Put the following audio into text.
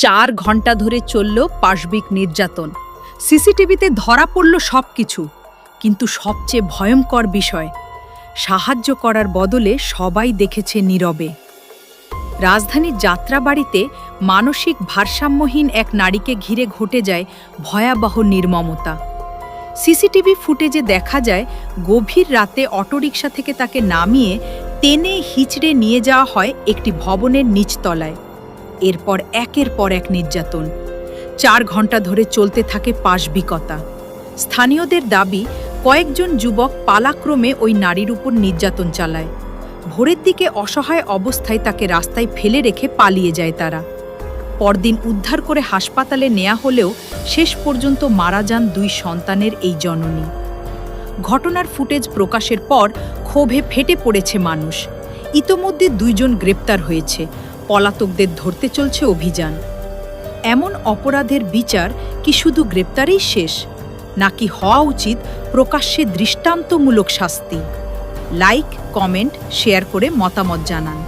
4 ঘন্টা ধরে চলল পাশবিক নির্যাতন। সিসিটিভিতে ধরা পড়ল সবকিছু, কিন্তু সবচেয়ে ভয়ঙ্কর বিষয়, সাহায্য করার বদলে সবাই দেখেছে নীরবে। রাজধানীর যাত্রাবাড়িতে মানসিক ভারসাম্যহীন এক নারীকে ঘিরে ঘটে যায় ভয়াবহ নির্মমতা। সিসিটিভি ফুটেজে দেখা যায় গভীর রাতে অটোরিকশা থেকে তাকে নামিয়ে টেনে হিচড়ে নিয়ে যাওয়া হয় একটি ভবনের নিচতলায়। এরপর একের পর এক নির্যাতন। 4 ঘন্টা ধরে চলতে থাকে পাশবিকতা। স্থানীয়দের দাবি, কয়েকজন যুবক পালাক্রমে ওই নারীর উপর নির্যাতন চালায়। ভোরের দিকে অসহায় অবস্থায় তাকে রাস্তায় ফেলে রেখে পালিয়ে যায় তারা। পরদিন উদ্ধার করে হাসপাতালে নেওয়া হলেও শেষ পর্যন্ত মারা যান 2 সন্তানের এই জননী। ঘটনার ফুটেজ প্রকাশের পর ক্ষোভে ফেটে পড়েছে মানুষ। ইতোমধ্যে 2 জন গ্রেপ্তার হয়েছে, পলাতকদের ধরতে চলছে অভিযান। এমন অপরাধের বিচার কি শুধু গ্রেপ্তারেই শেষ, নাকি হওয়া উচিত প্রকাশ্যে দৃষ্টান্তমূলক শাস্তি? লাইক, কমেন্ট, শেয়ার করে মতামত জানান।